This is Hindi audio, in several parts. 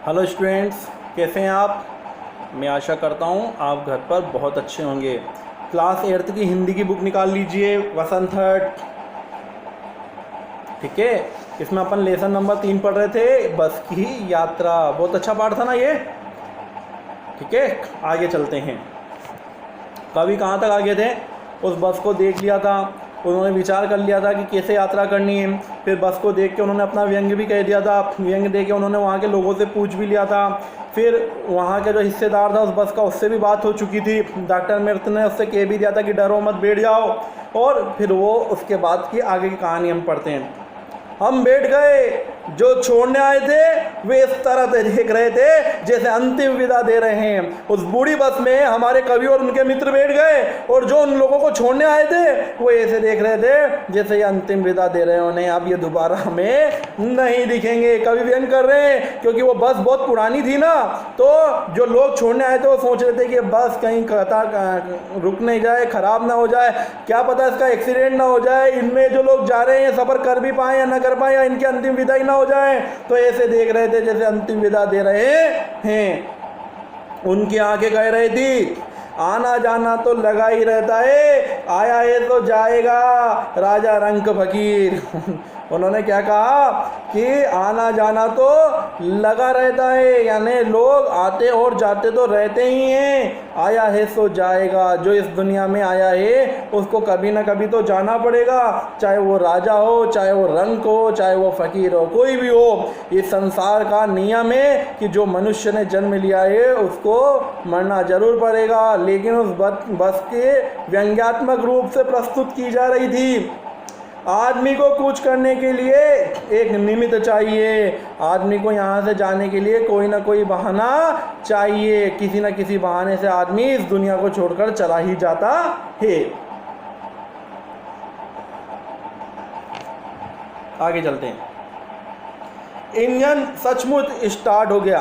हेलो स्टूडेंट्स, कैसे हैं आप। मैं आशा करता हूं आप घर पर बहुत अच्छे होंगे। क्लास 8th की हिंदी की बुक निकाल लीजिए, वसंत। ठीक है, इसमें अपन लेसन नंबर 3 पढ़ रहे थे, बस की यात्रा। बहुत अच्छा पाठ था ना ये। ठीक है, आगे चलते हैं। कवि कहाँ तक आगे थे, उस बस को देख लिया था, उन्होंने विचार कर लिया था कि कैसे यात्रा करनी है। फिर बस को देख के उन्होंने अपना व्यंग्य भी कह दिया था। व्यंग्य दे के उन्होंने वहाँ के लोगों से पूछ भी लिया था। फिर वहाँ के जो हिस्सेदार था उस बस का, उससे भी बात हो चुकी थी। डॉक्टर मित्र ने उससे कह भी दिया था कि डरो मत, बैठ जाओ। और फिर वो उसके बाद की आगे की कहानी हम पढ़ते हैं। हम बैठ गए, जो छोड़ने आए थे वे इस तरह से देख रहे थे जैसे अंतिम विदा दे रहे हैं। उस बूढ़ी बस में हमारे कवि और उनके मित्र बैठ गए, और जो उन लोगों को छोड़ने आए थे वो ऐसे देख रहे थे जैसे ये अंतिम विदा दे रहे हैं उन्हें, अब ये दोबारा हमें नहीं दिखेंगे। कवि व्यंग कर रहे हैं क्योंकि वो बस बहुत पुरानी थी ना, तो जो लोग छोड़ने आए थे वो सोच रहे थे कि बस कहीं कतार रुक नहीं जाए, खराब ना हो जाए, क्या पता इसका एक्सीडेंट ना हो जाए, इनमें जो लोग जा रहे हैं सफ़र कर भी पाए या ना कर पाए, या इनकी अंतिम विदाई ना हो जाए। तो ऐसे देख रहे थे जैसे अंतिम विदा दे रहे हैं। उनकी आंखें कह रही थी आना जाना तो लगा ही रहता है, आया है तो जाएगा राजा रंक फकीर। उन्होंने क्या कहा कि आना जाना तो लगा रहता है, यानी लोग आते और जाते तो रहते ही हैं। आया है तो जाएगा, जो इस दुनिया में आया है उसको कभी ना कभी तो जाना पड़ेगा, चाहे वो राजा हो, चाहे वो रंक हो, चाहे वो फकीर हो, कोई भी हो। इस संसार का नियम है कि जो मनुष्य ने जन्म लिया है उसको मरना जरूर पड़ेगा। लेकिन उस बस के व्यंग्यात्मक रूप से प्रस्तुत की जा रही थी। आदमी को कुछ करने के लिए एक निमित्त चाहिए, आदमी को यहाँ से जाने के लिए कोई ना कोई बहाना चाहिए, किसी न किसी बहाने से आदमी इस दुनिया को छोड़कर चला ही जाता है। आगे चलते हैं। इंजन सचमुच स्टार्ट हो गया।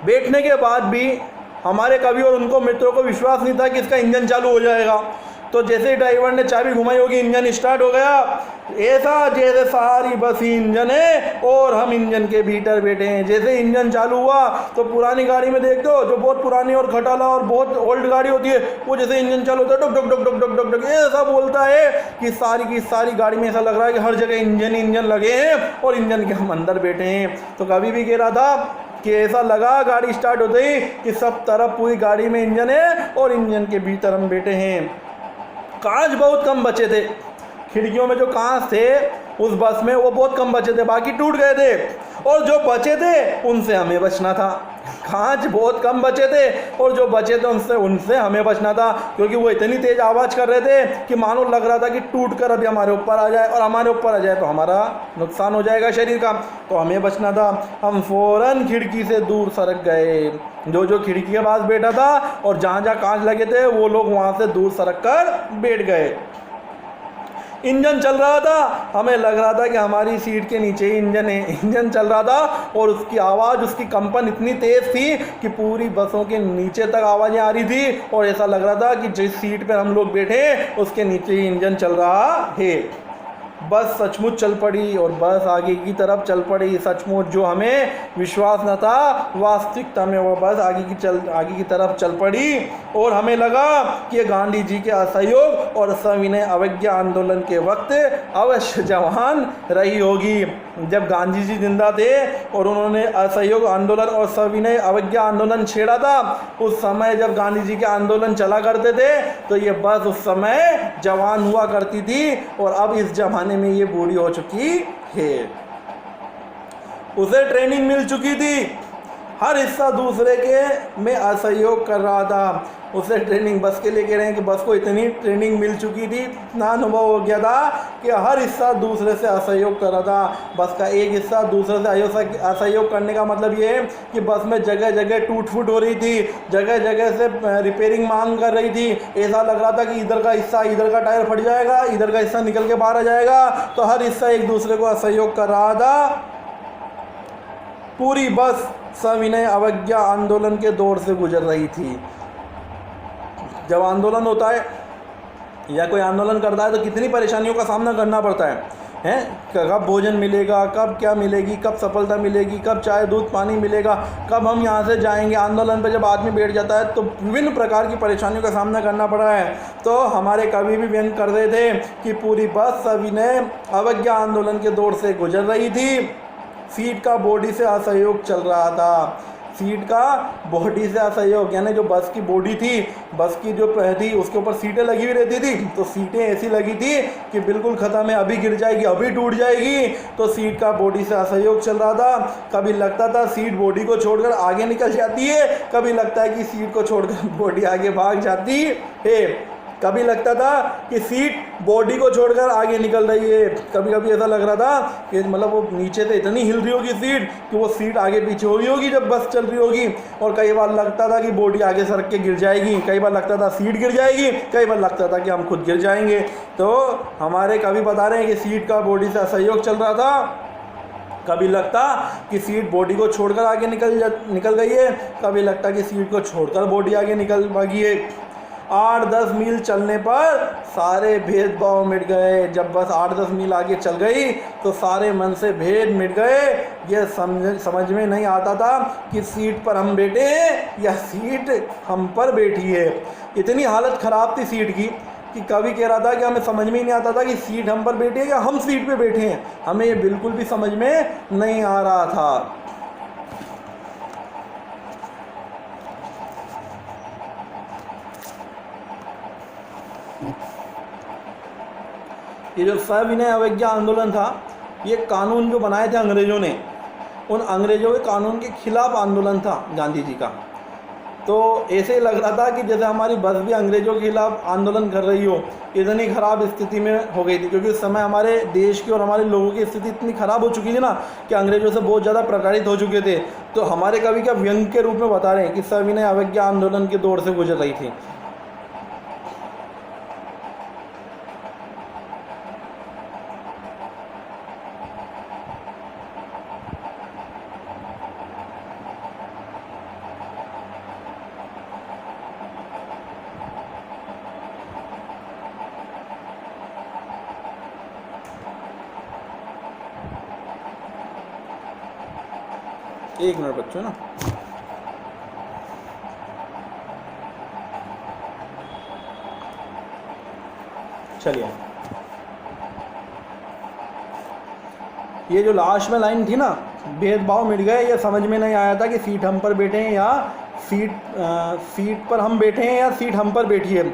बैठने के बाद भी हमारे कवि और उनको मित्रों को विश्वास नहीं था कि इसका इंजन चालू हो जाएगा। तो जैसे ही ड्राइवर ने चाबी घुमाई होगी, इंजन स्टार्ट हो गया, ऐसा जैसे सारी बस ही इंजन है और हम इंजन के भीतर बैठे हैं। जैसे इंजन चालू हुआ तो पुरानी गाड़ी में देखते हो, जो बहुत पुरानी और खटाला और बहुत ओल्ड गाड़ी होती है, वो जैसे इंजन चालू होता है डुक डुक डुक डुक डुक डुक डुक ऐसा बोलता है कि सारी की सारी गाड़ी में ऐसा लग रहा है कि हर जगह इंजन लगे हैं और इंजन के हम अंदर बैठे हैं। तो कभी भी कह रहा था कि ऐसा लगा गाड़ी स्टार्ट होते ही कि सब तरफ पूरी गाड़ी में इंजन है और इंजन के भीतर हम बैठे हैं। कांच बहुत कम बचे थे, खिड़कियों में जो कांच थे उस बस में वो बहुत कम बचे थे, बाकी टूट गए थे, और जो बचे थे उनसे हमें बचना था। कांच बहुत कम बचे थे और जो बचे थे उनसे हमें बचना था, क्योंकि वो इतनी तेज आवाज़ कर रहे थे कि मानो लग रहा था कि टूट कर अभी हमारे ऊपर आ जाए, और हमारे ऊपर आ जाए तो हमारा नुकसान हो जाएगा शरीर का, तो हमें बचना था। हम फ़ौरन खिड़की से दूर सरक गए। जो खिड़की के पास बैठा था और जहाँ जहाँ कांच लगे थे वो लोग वहाँ से दूर सरक कर बैठ गए। इंजन चल रहा था, हमें लग रहा था कि हमारी सीट के नीचे ही इंजन है। इंजन चल रहा था और उसकी आवाज़, उसकी कंपन इतनी तेज़ थी कि पूरी बसों के नीचे तक आवाज़ें आ रही थी, और ऐसा लग रहा था कि जिस सीट पर हम लोग बैठे उसके नीचे ही इंजन चल रहा है। बस सचमुच चल पड़ी और बस आगे की तरफ चल पड़ी। सचमुच जो हमें विश्वास न था, वास्तविकता में वो बस आगे की तरफ चल पड़ी, और हमें लगा कि ये गांधी जी के असहयोग और सविनय अवज्ञा आंदोलन के वक्त अवश्य जवान रही होगी। जब गांधी जी जिंदा थे और उन्होंने असहयोग आंदोलन और सविनय अवज्ञा आंदोलन छेड़ा था, उस समय जब गांधी जी के आंदोलन चला करते थे तो ये बस उस समय जवान हुआ करती थी, और अब इस जमाने में ये बूढ़ी हो चुकी है। उसे ट्रेनिंग मिल चुकी थी, हर हिस्सा दूसरे के में असहयोग कर रहा था। उसे ट्रेनिंग बस के लिए कह रहे हैं कि बस को इतनी ट्रेनिंग मिल चुकी थी, इतना अनुभव हो गया था कि हर हिस्सा दूसरे से असहयोग कर रहा था। बस का एक हिस्सा दूसरे से असहयोग करने का मतलब ये है कि बस में जगह जगह टूट फूट हो रही थी, जगह जगह से रिपेयरिंग मांग कर रही थी। ऐसा लग रहा था कि इधर का हिस्सा, इधर का टायर फट जाएगा, इधर का हिस्सा निकल के बाहर आ जाएगा, तो हर हिस्सा एक दूसरे को असहयोग कर रहा था। पूरी बस सविनय अवज्ञा आंदोलन के दौर से गुजर रही थी। जब आंदोलन होता है या कोई आंदोलन करता है तो कितनी परेशानियों का सामना करना पड़ता है। हैं, कब भोजन मिलेगा, कब क्या मिलेगी, कब सफलता मिलेगी, कब चाय दूध पानी मिलेगा, कब हम यहाँ से जाएंगे। आंदोलन पर जब आदमी बैठ जाता है तो विभिन्न प्रकार की परेशानियों का सामना करना पड़ा है। तो हमारे कवि भी व्यंग कर रहे थे कि पूरी बस सविनय अवज्ञा आंदोलन के दौर से गुजर रही थी। सीट का बॉडी से असहयोग चल रहा था। सीट का बॉडी से असहयोग यानी जो बस की बॉडी थी, बस की जो थी उसके ऊपर सीटें लगी हुई रहती थी, तो सीटें ऐसी लगी थी कि बिल्कुल ख़त्म है, अभी गिर जाएगी, अभी टूट जाएगी। तो सीट का बॉडी से असहयोग चल रहा था। कभी लगता था सीट बॉडी को छोड़कर आगे निकल जाती है, कभी लगता है कि सीट को छोड़कर बॉडी आगे भाग जाती है। कभी लगता था कि सीट बॉडी को छोड़कर आगे निकल रही है, कभी कभी ऐसा लग रहा था कि मतलब वो नीचे से इतनी हिल रही होगी सीट कि वो सीट आगे पीछे हो रही होगी जब बस चल रही होगी। और कई बार लगता था कि बॉडी आगे सरक के गिर जाएगी, कई बार लगता था सीट गिर जाएगी, कई बार लगता था कि हम खुद गिर जाएंगे। तो हमारे कवि बता रहे हैं कि सीट का बॉडी से असहयोग चल रहा था। कभी लगता कि सीट बॉडी को छोड़कर आगे निकल गई है, कभी लगता कि सीट को छोड़कर बॉडी आगे निकल भागी है। 8-10 मील चलने पर सारे भेदभाव मिट गए। जब बस 8-10 मील आगे चल गई तो सारे मन से भेद मिट गए। ये समझ में नहीं आता था कि सीट पर हम बैठे हैं या सीट हम पर बैठी है। इतनी हालत ख़राब थी सीट की कि कवि कह रहा था कि हमें समझ में ही नहीं आता था कि सीट हम पर बैठी है या हम सीट पे बैठे हैं। हमें ये बिल्कुल भी समझ में नहीं आ रहा था। ये जो सविनय अवज्ञा आंदोलन था, ये कानून जो बनाए थे अंग्रेज़ों ने, उन अंग्रेज़ों के कानून के खिलाफ आंदोलन था गांधी जी का। तो ऐसे लग रहा था कि जैसे हमारी बस भी अंग्रेज़ों के खिलाफ आंदोलन कर रही हो। इतनी ख़राब स्थिति में हो गई थी क्योंकि उस समय हमारे देश की और हमारे लोगों की स्थिति इतनी ख़राब हो चुकी थी ना कि अंग्रेज़ों से बहुत ज़्यादा प्रताड़ित हो चुके थे। तो हमारे कवि का व्यंग के रूप में बता रहे हैं कि सविनय अवज्ञा आंदोलन के दौर से गुजर रही थी। एक मिनट बच्चों ना, चलिए ये जो लास्ट में लाइन थी ना, भेदभाव मिट गए, ये समझ में नहीं आया था कि सीट हम पर बैठे हैं या सीट पर हम बैठे हैं या सीट हम पर बैठी है।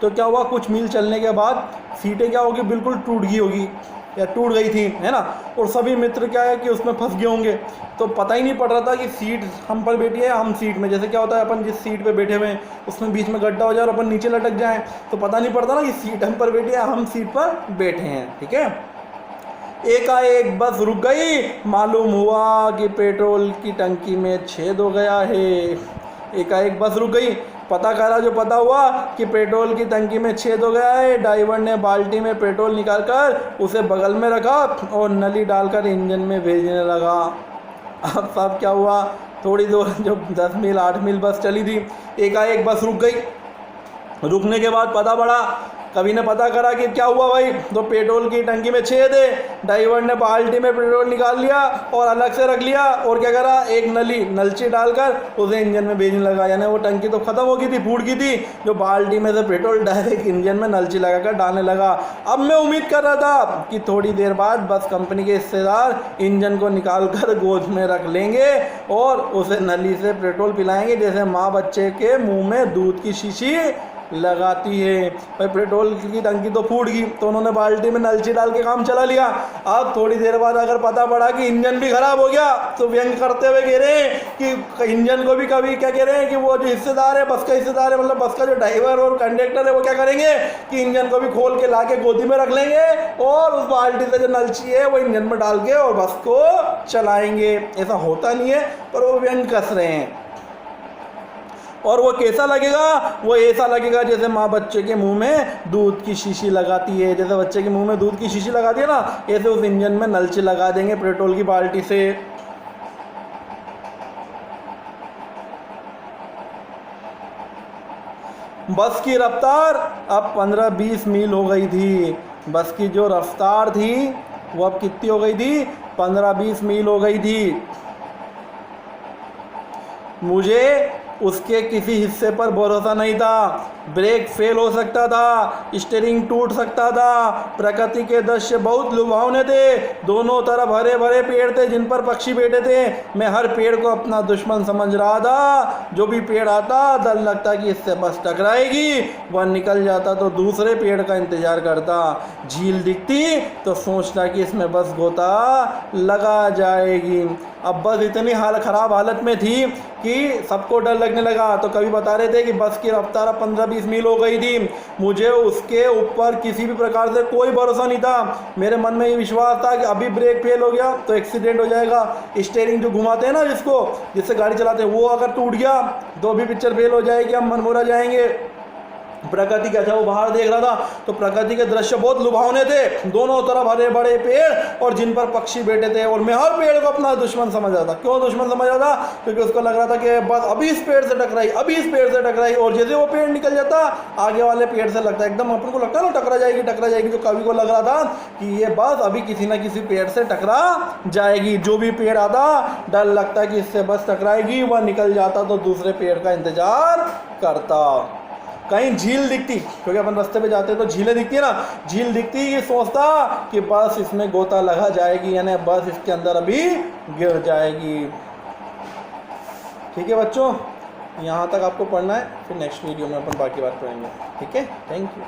तो क्या हुआ, कुछ मील चलने के बाद सीटें क्या होगी, बिल्कुल टूट गई होगी या टूट गई थी, है ना। और सभी मित्र क्या है कि उसमें फंस गए होंगे। तो पता ही नहीं पड़ रहा था कि सीट हम पर बैठी है या हम सीट में। जैसे क्या होता है, अपन जिस सीट पे बैठे हुए हैं उसमें बीच में गड्ढा हो जाए और अपन नीचे लटक जाएं, तो पता नहीं पड़ता ना कि सीट हम पर बैठी है, हम सीट पर बैठे हैं। ठीक है। एकाएक बस रुक गई, मालूम हुआ कि पेट्रोल की टंकी में छेद हो गया है। एकाएक बस रुक गई, पता करा जो पता हुआ कि पेट्रोल की टंकी में छेद हो गया है। ड्राइवर ने बाल्टी में पेट्रोल निकालकर उसे बगल में रखा और नली डालकर इंजन में भेजने लगा। अब साहब क्या हुआ, थोड़ी दूर जो 10 मील 8 मील बस चली थी, एकाएक बस रुक गई। रुकने के बाद पता पड़ा, कवि ने पता करा कि क्या हुआ भाई, तो पेट्रोल की टंकी में छेद है। ड्राइवर ने बाल्टी में पेट्रोल निकाल लिया और अलग से रख लिया और क्या करा, एक नलची डालकर उसे इंजन में भेजने लगा। यानी वो टंकी तो ख़त्म हो गई थी, फूट गई थी, जो बाल्टी में से पेट्रोल डायरेक्ट इंजन में नलची लगाकर डालने लगा। अब मैं उम्मीद कर रहा था कि थोड़ी देर बाद बस कंपनी के हिस्सेदार इंजन को निकाल कर गोद में रख लेंगे और उसे नली से पेट्रोल पिलाएंगे, जैसे माँ बच्चे के मुँह में दूध की शीशी लगाती है। भाई पेट्रोल की टंकी तो फूट गई, तो उन्होंने बाल्टी में नलची डाल के काम चला लिया। अब थोड़ी देर बाद अगर पता पड़ा कि इंजन भी ख़राब हो गया, तो व्यंग करते हुए कह रहे हैं कि इंजन को भी कभी क्या कह रहे हैं कि वो जो हिस्सेदार है, बस का हिस्सेदार है, मतलब बस का जो ड्राइवर और कंडक्टर है, वो क्या करेंगे कि इंजन को भी खोल के ला के गोदी में रख लेंगे और उस बाल्टी से जो नलची है वो इंजन में डाल के और बस को चलाएंगे। ऐसा होता नहीं है, पर वो व्यंग कस रहे हैं। और वो कैसा लगेगा, वो ऐसा लगेगा जैसे माँ बच्चे के मुंह में दूध की शीशी लगाती है। जैसे बच्चे के मुंह में दूध की शीशी लगाती है ना, ऐसे उस इंजन में नलची लगा देंगे पेट्रोल की बाल्टी से। बस की रफ्तार अब 15-20 मील हो गई थी। बस की जो रफ्तार थी वो अब कितनी हो गई थी, 15-20 मील हो गई थी। मुझे उसके किसी हिस्से पर भरोसा नहीं था, ब्रेक फेल हो सकता था, स्टीयरिंग टूट सकता था। प्रकृति के दृश्य बहुत लुभावने थे, दोनों तरफ हरे भरे पेड़ थे जिन पर पक्षी बैठे थे। मैं हर पेड़ को अपना दुश्मन समझ रहा था, जो भी पेड़ आता डर लगता कि इससे बस टकराएगी, वह निकल जाता तो दूसरे पेड़ का इंतजार करता। झील दिखती तो सोचता कि इसमें बस गोता लगा जाएगी। अब बस इतनी ख़राब हालत में थी कि सबको डर लगने लगा। तो कभी बता रहे थे कि बस की रफ्तार 15-20 मील हो गई थी। मुझे उसके ऊपर किसी भी प्रकार से कोई भरोसा नहीं था। मेरे मन में ये विश्वास था कि अभी ब्रेक फेल हो गया तो एक्सीडेंट हो जाएगा। स्टीयरिंग जो घुमाते हैं ना, जिससे गाड़ी चलाते हैं, वो अगर टूट गया तो भी पिक्चर फेल हो जाएगी, हम मनमोरा जाएंगे। प्रकृति का, जब वो बाहर देख रहा था तो प्रकृति के दृश्य बहुत लुभावने थे, दोनों तरफ हरे बड़े पेड़ और जिन पर पक्षी बैठे थे। और मैं हर पेड़ को अपना दुश्मन समझ रहा था। क्यों दुश्मन समझ रहा था? क्योंकि उसको लग रहा था कि बस अभी इस पेड़ से टकराई, अभी इस पेड़ से टकराई, और जैसे वो पेड़ निकल जाता आगे वाले पेड़ से लगता है एकदम अपन को लगता है ना टकरा जाएगी। जो कवि को लग रहा था कि ये बस अभी किसी न किसी पेड़ से टकरा जाएगी। जो भी पेड़ आता डर लगता कि इससे बस टकराएगी, वह निकल जाता तो दूसरे पेड़ का इंतजार करता। कहीं झील दिखती, क्योंकि अपन रास्ते पे जाते हैं तो झीलें दिखती है ना, झील दिखती ये सोचता कि बस इसमें गोता लगा जाएगी, यानी बस इसके अंदर अभी गिर जाएगी। ठीक है बच्चों, यहाँ तक आपको पढ़ना है, फिर नेक्स्ट वीडियो में अपन बाकी बात पढ़ेंगे। ठीक है, थैंक यू।